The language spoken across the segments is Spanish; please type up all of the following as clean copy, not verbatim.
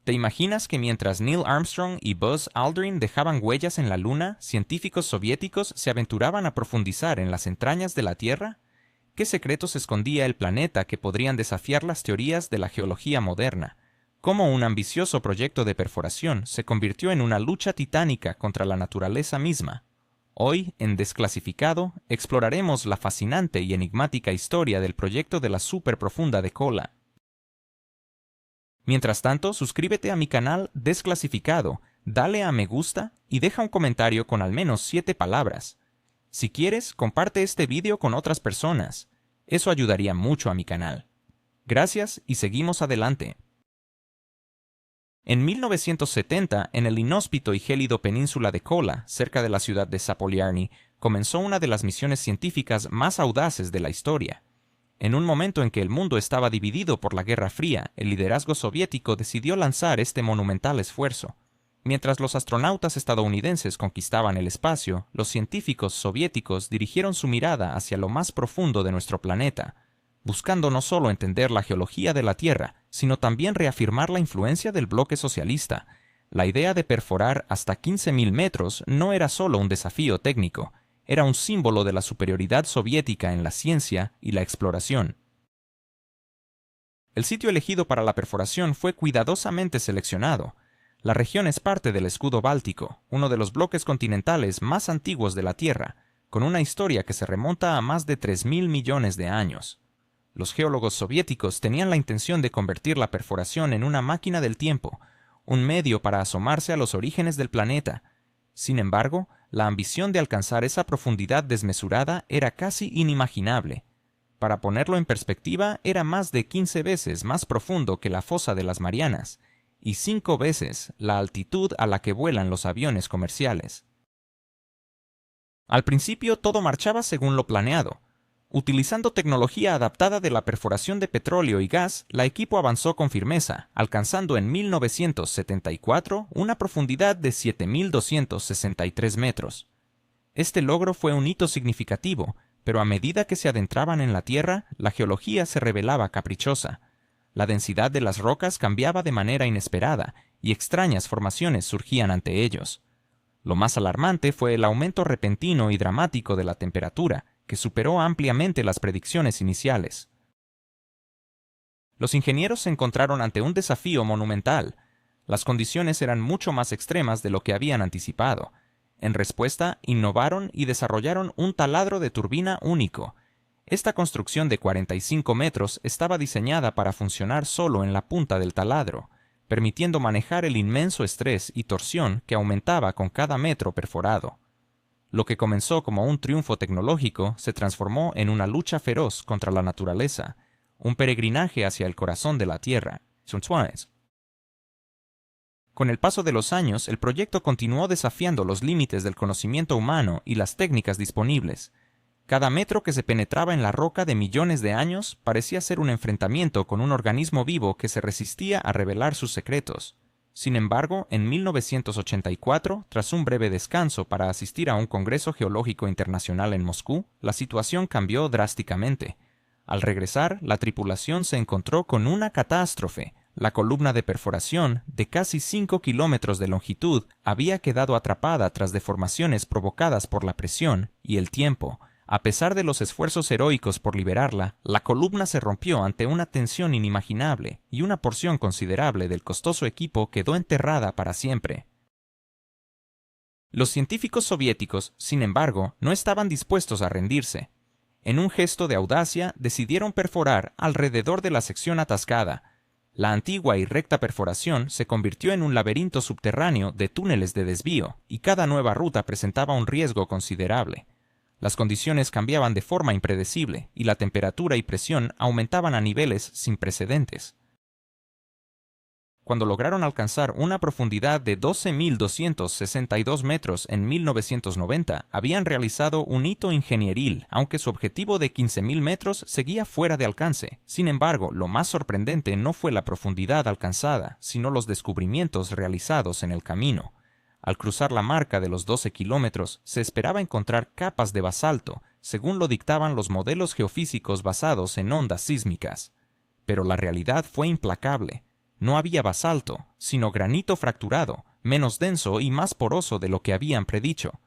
¿Te imaginas que mientras Neil Armstrong y Buzz Aldrin dejaban huellas en la Luna, científicos soviéticos se aventuraban a profundizar en las entrañas de la Tierra? ¿Qué secretos escondía el planeta que podrían desafiar las teorías de la geología moderna? ¿Cómo un ambicioso proyecto de perforación se convirtió en una lucha titánica contra la naturaleza misma? Hoy, en Desclasificado, exploraremos la fascinante y enigmática historia del proyecto de la superprofunda de Kola. Mientras tanto, suscríbete a mi canal Desclasificado, dale a me gusta y deja un comentario con al menos 7 palabras. Si quieres, comparte este vídeo con otras personas. Eso ayudaría mucho a mi canal. Gracias y seguimos adelante. En 1970, en el inhóspito y gélido península de Kola, cerca de la ciudad de Zapolyarny, comenzó una de las misiones científicas más audaces de la historia. En un momento en que el mundo estaba dividido por la Guerra Fría, el liderazgo soviético decidió lanzar este monumental esfuerzo. Mientras los astronautas estadounidenses conquistaban el espacio, los científicos soviéticos dirigieron su mirada hacia lo más profundo de nuestro planeta, buscando no solo entender la geología de la Tierra, sino también reafirmar la influencia del bloque socialista. La idea de perforar hasta 15.000 metros no era solo un desafío técnico, era un símbolo de la superioridad soviética en la ciencia y la exploración. El sitio elegido para la perforación fue cuidadosamente seleccionado. La región es parte del escudo báltico, uno de los bloques continentales más antiguos de la Tierra, con una historia que se remonta a más de 3.000 millones de años. Los geólogos soviéticos tenían la intención de convertir la perforación en una máquina del tiempo, un medio para asomarse a los orígenes del planeta. Sin embargo, la ambición de alcanzar esa profundidad desmesurada era casi inimaginable. Para ponerlo en perspectiva, era más de 15 veces más profundo que la fosa de las Marianas, y 5 veces la altitud a la que vuelan los aviones comerciales. Al principio todo marchaba según lo planeado. Utilizando tecnología adaptada de la perforación de petróleo y gas, el equipo avanzó con firmeza, alcanzando en 1974 una profundidad de 7.263 metros. Este logro fue un hito significativo, pero a medida que se adentraban en la Tierra, la geología se revelaba caprichosa. La densidad de las rocas cambiaba de manera inesperada, y extrañas formaciones surgían ante ellos. Lo más alarmante fue el aumento repentino y dramático de la temperatura, que superó ampliamente las predicciones iniciales. Los ingenieros se encontraron ante un desafío monumental. Las condiciones eran mucho más extremas de lo que habían anticipado. En respuesta, innovaron y desarrollaron un taladro de turbina único. Esta construcción de 45 metros estaba diseñada para funcionar solo en la punta del taladro, permitiendo manejar el inmenso estrés y torsión que aumentaba con cada metro perforado. Lo que comenzó como un triunfo tecnológico se transformó en una lucha feroz contra la naturaleza, un peregrinaje hacia el corazón de la Tierra. Con el paso de los años, el proyecto continuó desafiando los límites del conocimiento humano y las técnicas disponibles. Cada metro que se penetraba en la roca de millones de años parecía ser un enfrentamiento con un organismo vivo que se resistía a revelar sus secretos. Sin embargo, en 1984, tras un breve descanso para asistir a un Congreso Geológico Internacional en Moscú, la situación cambió drásticamente. Al regresar, la tripulación se encontró con una catástrofe. La columna de perforación, de casi 5 kilómetros de longitud, había quedado atrapada tras deformaciones provocadas por la presión y el tiempo. A pesar de los esfuerzos heroicos por liberarla, la columna se rompió ante una tensión inimaginable y una porción considerable del costoso equipo quedó enterrada para siempre. Los científicos soviéticos, sin embargo, no estaban dispuestos a rendirse. En un gesto de audacia, decidieron perforar alrededor de la sección atascada. La antigua y recta perforación se convirtió en un laberinto subterráneo de túneles de desvío, y cada nueva ruta presentaba un riesgo considerable. Las condiciones cambiaban de forma impredecible y la temperatura y presión aumentaban a niveles sin precedentes. Cuando lograron alcanzar una profundidad de 12.262 metros en 1990, habían realizado un hito ingenieril, aunque su objetivo de 15.000 metros seguía fuera de alcance. Sin embargo, lo más sorprendente no fue la profundidad alcanzada, sino los descubrimientos realizados en el camino. Al cruzar la marca de los 12 kilómetros, se esperaba encontrar capas de basalto, según lo dictaban los modelos geofísicos basados en ondas sísmicas. Pero la realidad fue implacable. No había basalto, sino granito fracturado, menos denso y más poroso de lo que habían predicho.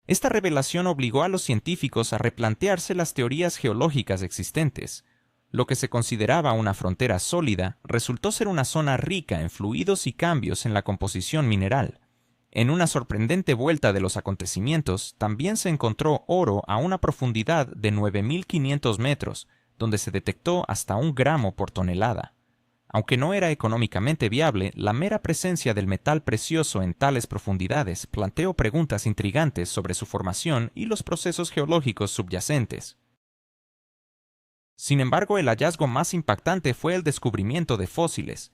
Esta revelación obligó a los científicos a replantearse las teorías geológicas existentes. Lo que se consideraba una frontera sólida resultó ser una zona rica en fluidos y cambios en la composición mineral. En una sorprendente vuelta de los acontecimientos, también se encontró oro a una profundidad de 9.500 metros, donde se detectó hasta 1 gramo por tonelada. Aunque no era económicamente viable, la mera presencia del metal precioso en tales profundidades planteó preguntas intrigantes sobre su formación y los procesos geológicos subyacentes. Sin embargo, el hallazgo más impactante fue el descubrimiento de fósiles.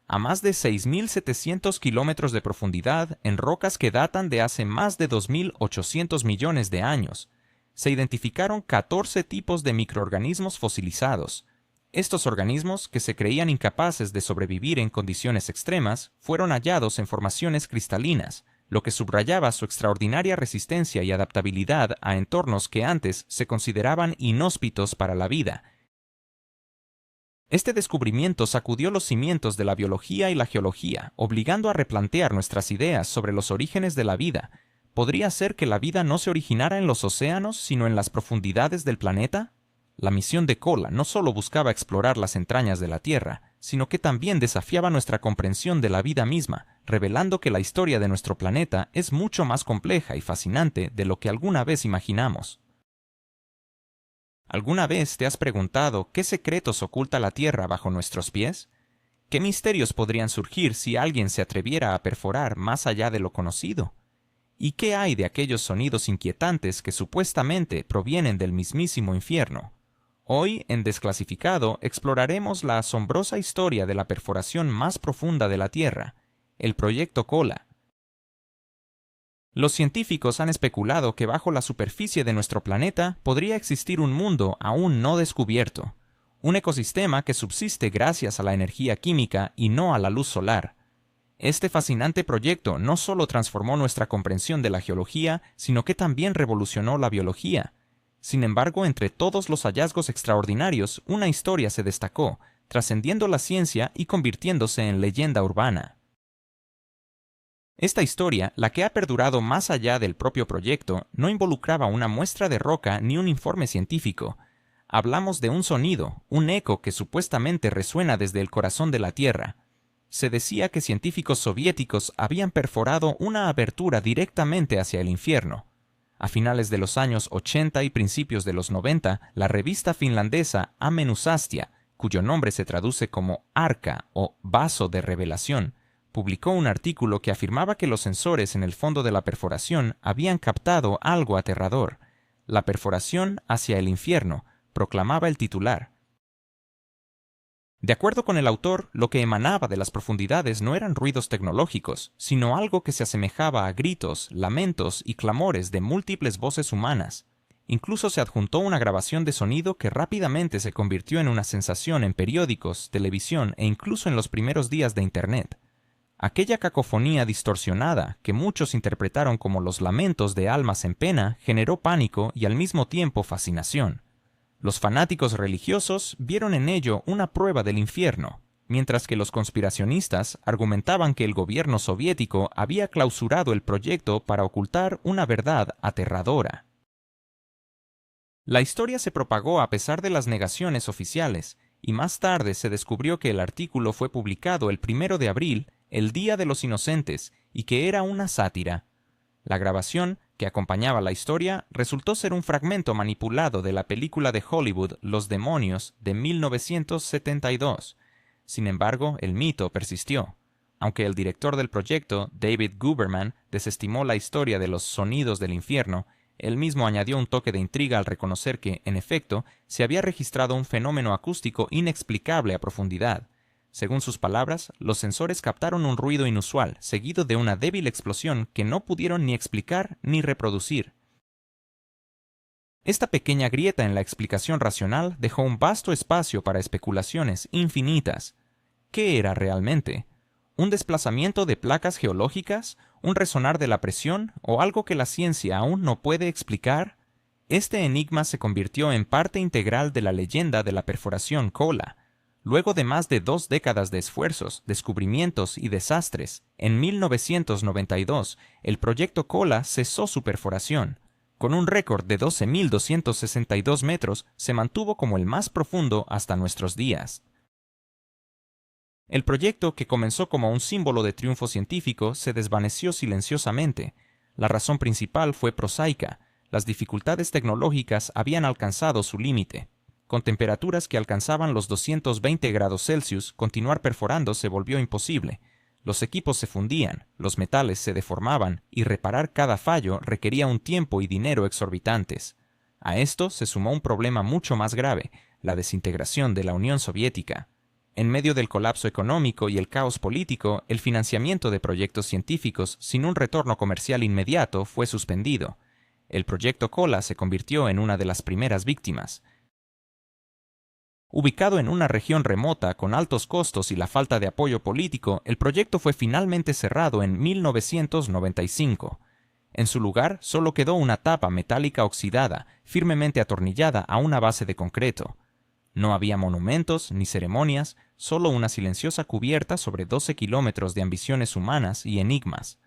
A más de 6.700 kilómetros de profundidad, en rocas que datan de hace más de 2.800 millones de años, se identificaron 14 tipos de microorganismos fosilizados. Estos organismos, que se creían incapaces de sobrevivir en condiciones extremas, fueron hallados en formaciones cristalinas, lo que subrayaba su extraordinaria resistencia y adaptabilidad a entornos que antes se consideraban inhóspitos para la vida. Este descubrimiento sacudió los cimientos de la biología y la geología, obligando a replantear nuestras ideas sobre los orígenes de la vida. ¿Podría ser que la vida no se originara en los océanos, sino en las profundidades del planeta? La misión de Kola no solo buscaba explorar las entrañas de la Tierra, sino que también desafiaba nuestra comprensión de la vida misma, revelando que la historia de nuestro planeta es mucho más compleja y fascinante de lo que alguna vez imaginamos. ¿Alguna vez te has preguntado qué secretos oculta la Tierra bajo nuestros pies? ¿Qué misterios podrían surgir si alguien se atreviera a perforar más allá de lo conocido? ¿Y qué hay de aquellos sonidos inquietantes que supuestamente provienen del mismísimo infierno? Hoy, en Desclasificado, exploraremos la asombrosa historia de la perforación más profunda de la Tierra, el Proyecto Kola. Los científicos han especulado que bajo la superficie de nuestro planeta podría existir un mundo aún no descubierto, un ecosistema que subsiste gracias a la energía química y no a la luz solar. Este fascinante proyecto no solo transformó nuestra comprensión de la geología, sino que también revolucionó la biología. Sin embargo, entre todos los hallazgos extraordinarios, una historia se destacó, trascendiendo la ciencia y convirtiéndose en leyenda urbana. Esta historia, la que ha perdurado más allá del propio proyecto, no involucraba una muestra de roca ni un informe científico. Hablamos de un sonido, un eco que supuestamente resuena desde el corazón de la Tierra. Se decía que científicos soviéticos habían perforado una abertura directamente hacia el infierno. A finales de los años 80 y principios de los 90, la revista finlandesa Amenusastia, cuyo nombre se traduce como arca o vaso de revelación, publicó un artículo que afirmaba que los sensores en el fondo de la perforación habían captado algo aterrador. La perforación hacia el infierno, proclamaba el titular. De acuerdo con el autor, lo que emanaba de las profundidades no eran ruidos tecnológicos, sino algo que se asemejaba a gritos, lamentos y clamores de múltiples voces humanas. Incluso se adjuntó una grabación de sonido que rápidamente se convirtió en una sensación en periódicos, televisión e incluso en los primeros días de Internet. Aquella cacofonía distorsionada, que muchos interpretaron como los lamentos de almas en pena, generó pánico y al mismo tiempo fascinación. Los fanáticos religiosos vieron en ello una prueba del infierno, mientras que los conspiracionistas argumentaban que el gobierno soviético había clausurado el proyecto para ocultar una verdad aterradora. La historia se propagó a pesar de las negaciones oficiales, y más tarde se descubrió que el artículo fue publicado el 1 de abril, el Día de los Inocentes, y que era una sátira. La grabación, que acompañaba la historia, resultó ser un fragmento manipulado de la película de Hollywood Los Demonios de 1972. Sin embargo, el mito persistió. Aunque el director del proyecto, David Guberman, desestimó la historia de los sonidos del infierno, él mismo añadió un toque de intriga al reconocer que, en efecto, se había registrado un fenómeno acústico inexplicable a profundidad. Según sus palabras, los sensores captaron un ruido inusual, seguido de una débil explosión que no pudieron ni explicar ni reproducir. Esta pequeña grieta en la explicación racional dejó un vasto espacio para especulaciones infinitas. ¿Qué era realmente? ¿Un desplazamiento de placas geológicas? ¿Un resonar de la presión? ¿O algo que la ciencia aún no puede explicar? Este enigma se convirtió en parte integral de la leyenda de la perforación Kola. Luego de más de 2 décadas de esfuerzos, descubrimientos y desastres, en 1992 el proyecto Kola cesó su perforación. Con un récord de 12.262 metros, se mantuvo como el más profundo hasta nuestros días. El proyecto, que comenzó como un símbolo de triunfo científico, se desvaneció silenciosamente. La razón principal fue prosaica: las dificultades tecnológicas habían alcanzado su límite. Con temperaturas que alcanzaban los 220 grados Celsius, continuar perforando se volvió imposible. Los equipos se fundían, los metales se deformaban, y reparar cada fallo requería un tiempo y dinero exorbitantes. A esto se sumó un problema mucho más grave: la desintegración de la Unión Soviética. En medio del colapso económico y el caos político, el financiamiento de proyectos científicos sin un retorno comercial inmediato fue suspendido. El proyecto Kola se convirtió en una de las primeras víctimas. Ubicado en una región remota con altos costos y la falta de apoyo político, el proyecto fue finalmente cerrado en 1995. En su lugar solo quedó una tapa metálica oxidada, firmemente atornillada a una base de concreto. No había monumentos ni ceremonias, solo una silenciosa cubierta sobre 12 kilómetros de ambiciones humanas y enigmas.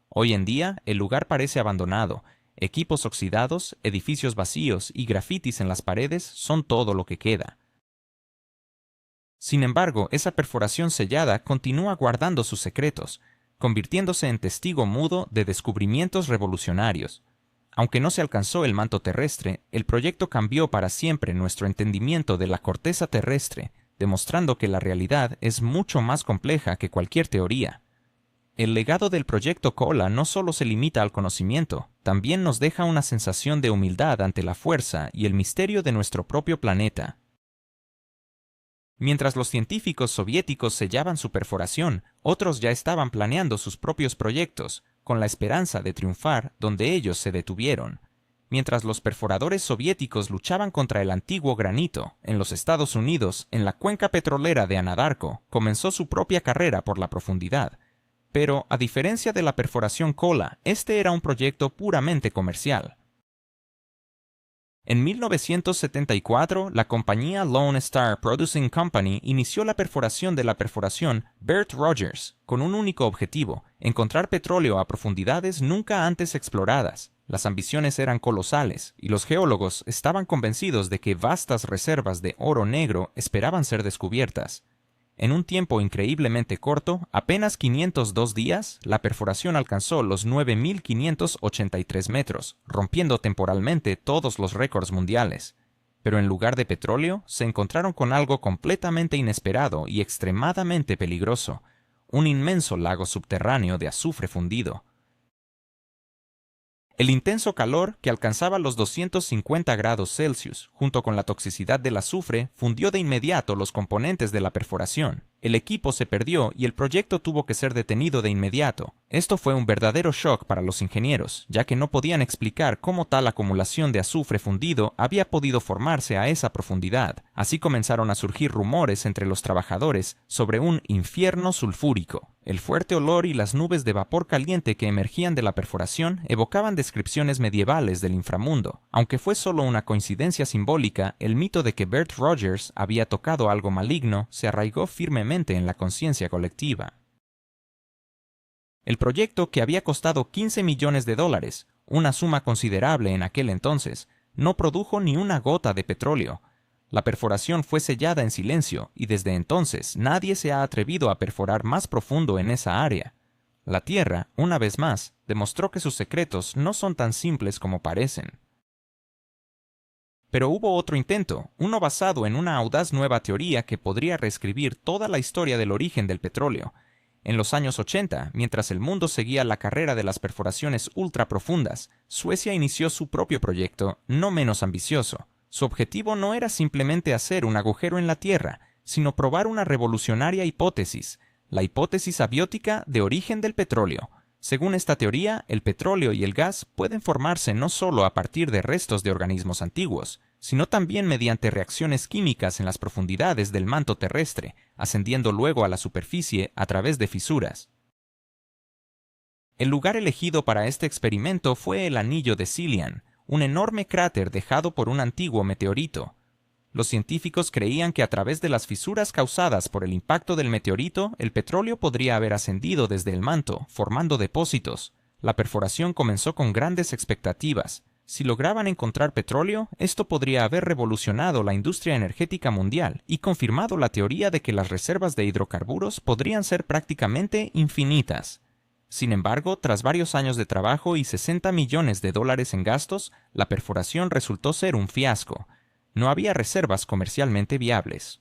Hoy en día el lugar parece abandonado. Equipos oxidados, edificios vacíos y grafitis en las paredes son todo lo que queda. Sin embargo, esa perforación sellada continúa guardando sus secretos, convirtiéndose en testigo mudo de descubrimientos revolucionarios. Aunque no se alcanzó el manto terrestre, el proyecto cambió para siempre nuestro entendimiento de la corteza terrestre, demostrando que la realidad es mucho más compleja que cualquier teoría. El legado del proyecto Kola no solo se limita al conocimiento, también nos deja una sensación de humildad ante la fuerza y el misterio de nuestro propio planeta. Mientras los científicos soviéticos sellaban su perforación, otros ya estaban planeando sus propios proyectos, con la esperanza de triunfar donde ellos se detuvieron. Mientras los perforadores soviéticos luchaban contra el antiguo granito, en los Estados Unidos, en la cuenca petrolera de Anadarko, comenzó su propia carrera por la profundidad. Pero, a diferencia de la perforación Kola, este era un proyecto puramente comercial. En 1974, la compañía Lone Star Producing Company inició la perforación de la perforación Bert Rogers, con un único objetivo: encontrar petróleo a profundidades nunca antes exploradas. Las ambiciones eran colosales, y los geólogos estaban convencidos de que vastas reservas de oro negro esperaban ser descubiertas. En un tiempo increíblemente corto, apenas 502 días, la perforación alcanzó los 9.583 metros, rompiendo temporalmente todos los récords mundiales. Pero en lugar de petróleo, se encontraron con algo completamente inesperado y extremadamente peligroso: un inmenso lago subterráneo de azufre fundido. El intenso calor, que alcanzaba los 250 grados Celsius, junto con la toxicidad del azufre, fundió de inmediato los componentes de la perforación. El equipo se perdió y el proyecto tuvo que ser detenido de inmediato. Esto fue un verdadero shock para los ingenieros, ya que no podían explicar cómo tal acumulación de azufre fundido había podido formarse a esa profundidad. Así comenzaron a surgir rumores entre los trabajadores sobre un infierno sulfúrico. El fuerte olor y las nubes de vapor caliente que emergían de la perforación evocaban descripciones medievales del inframundo. Aunque fue solo una coincidencia simbólica, el mito de que Bert Rogers había tocado algo maligno se arraigó firmemente en la conciencia colectiva. El proyecto, que había costado $15 millones, una suma considerable en aquel entonces, no produjo ni una gota de petróleo. La perforación fue sellada en silencio y desde entonces nadie se ha atrevido a perforar más profundo en esa área. La Tierra, una vez más, demostró que sus secretos no son tan simples como parecen. Pero hubo otro intento, uno basado en una audaz nueva teoría que podría reescribir toda la historia del origen del petróleo. En los años 80, mientras el mundo seguía la carrera de las perforaciones ultraprofundas, Suecia inició su propio proyecto, no menos ambicioso. Su objetivo no era simplemente hacer un agujero en la Tierra, sino probar una revolucionaria hipótesis: la hipótesis abiótica de origen del petróleo. Según esta teoría, el petróleo y el gas pueden formarse no solo a partir de restos de organismos antiguos, sino también mediante reacciones químicas en las profundidades del manto terrestre, ascendiendo luego a la superficie a través de fisuras. El lugar elegido para este experimento fue el anillo de Cillian, un enorme cráter dejado por un antiguo meteorito. Los científicos creían que a través de las fisuras causadas por el impacto del meteorito, el petróleo podría haber ascendido desde el manto, formando depósitos. La perforación comenzó con grandes expectativas. Si lograban encontrar petróleo, esto podría haber revolucionado la industria energética mundial y confirmado la teoría de que las reservas de hidrocarburos podrían ser prácticamente infinitas. Sin embargo, tras varios años de trabajo y $60 millones en gastos, la perforación resultó ser un fiasco. No había reservas comercialmente viables.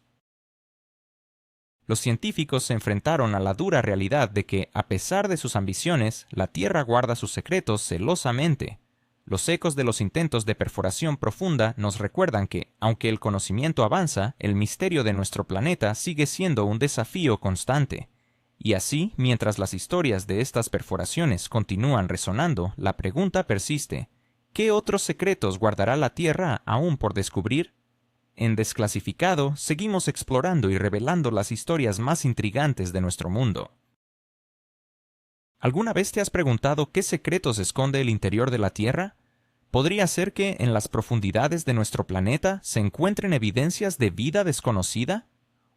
Los científicos se enfrentaron a la dura realidad de que, a pesar de sus ambiciones, la Tierra guarda sus secretos celosamente. Los ecos de los intentos de perforación profunda nos recuerdan que, aunque el conocimiento avanza, el misterio de nuestro planeta sigue siendo un desafío constante. Y así, mientras las historias de estas perforaciones continúan resonando, la pregunta persiste: ¿qué otros secretos guardará la Tierra aún por descubrir? En Desclasificado, seguimos explorando y revelando las historias más intrigantes de nuestro mundo. ¿Alguna vez te has preguntado qué secretos esconde el interior de la Tierra? ¿Podría ser que en las profundidades de nuestro planeta se encuentren evidencias de vida desconocida?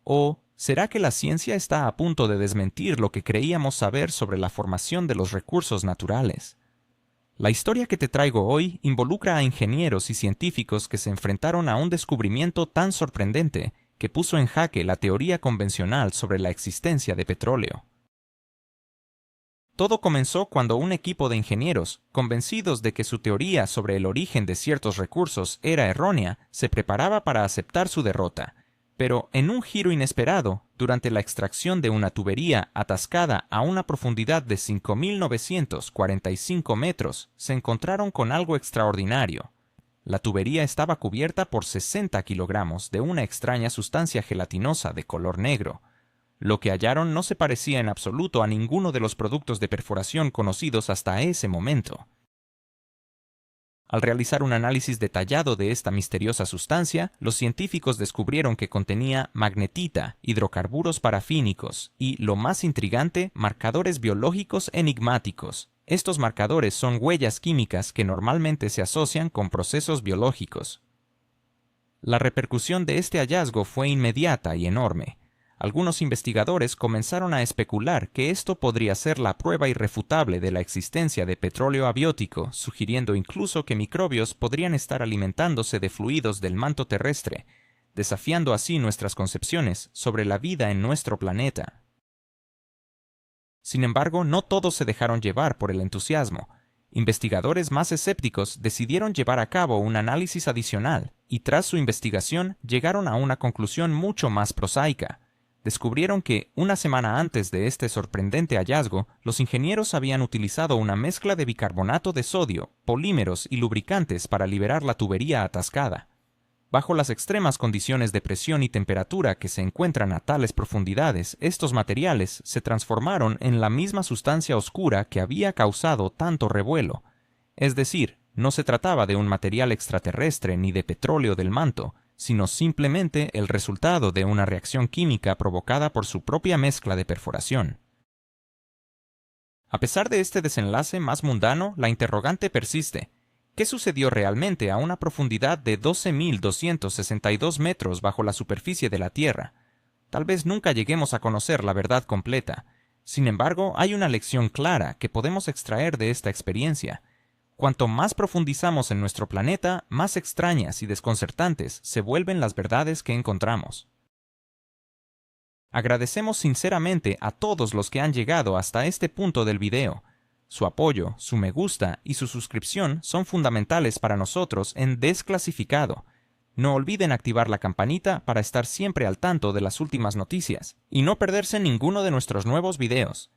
¿O será que la ciencia está a punto de desmentir lo que creíamos saber sobre la formación de los recursos naturales? La historia que te traigo hoy involucra a ingenieros y científicos que se enfrentaron a un descubrimiento tan sorprendente que puso en jaque la teoría convencional sobre la existencia de petróleo. Todo comenzó cuando un equipo de ingenieros, convencidos de que su teoría sobre el origen de ciertos recursos era errónea, se preparaba para aceptar su derrota. Pero, en un giro inesperado, durante la extracción de una tubería atascada a una profundidad de 5.945 metros, se encontraron con algo extraordinario. La tubería estaba cubierta por 60 kilogramos de una extraña sustancia gelatinosa de color negro. Lo que hallaron no se parecía en absoluto a ninguno de los productos de perforación conocidos hasta ese momento. Al realizar un análisis detallado de esta misteriosa sustancia, los científicos descubrieron que contenía magnetita, hidrocarburos parafínicos y, lo más intrigante, marcadores biológicos enigmáticos. Estos marcadores son huellas químicas que normalmente se asocian con procesos biológicos. La repercusión de este hallazgo fue inmediata y enorme. Algunos investigadores comenzaron a especular que esto podría ser la prueba irrefutable de la existencia de petróleo abiótico, sugiriendo incluso que microbios podrían estar alimentándose de fluidos del manto terrestre, desafiando así nuestras concepciones sobre la vida en nuestro planeta. Sin embargo, no todos se dejaron llevar por el entusiasmo. Investigadores más escépticos decidieron llevar a cabo un análisis adicional, y tras su investigación llegaron a una conclusión mucho más prosaica. Descubrieron que, una semana antes de este sorprendente hallazgo, los ingenieros habían utilizado una mezcla de bicarbonato de sodio, polímeros y lubricantes para liberar la tubería atascada. Bajo las extremas condiciones de presión y temperatura que se encuentran a tales profundidades, estos materiales se transformaron en la misma sustancia oscura que había causado tanto revuelo. Es decir, no se trataba de un material extraterrestre ni de petróleo del manto, sino simplemente el resultado de una reacción química provocada por su propia mezcla de perforación. A pesar de este desenlace más mundano, la interrogante persiste. ¿Qué sucedió realmente a una profundidad de 12.262 metros bajo la superficie de la Tierra? Tal vez nunca lleguemos a conocer la verdad completa. Sin embargo, hay una lección clara que podemos extraer de esta experiencia. Cuanto más profundizamos en nuestro planeta, más extrañas y desconcertantes se vuelven las verdades que encontramos. Agradecemos sinceramente a todos los que han llegado hasta este punto del video. Su apoyo, su me gusta y su suscripción son fundamentales para nosotros en Desclasificado. No olviden activar la campanita para estar siempre al tanto de las últimas noticias y no perderse ninguno de nuestros nuevos videos.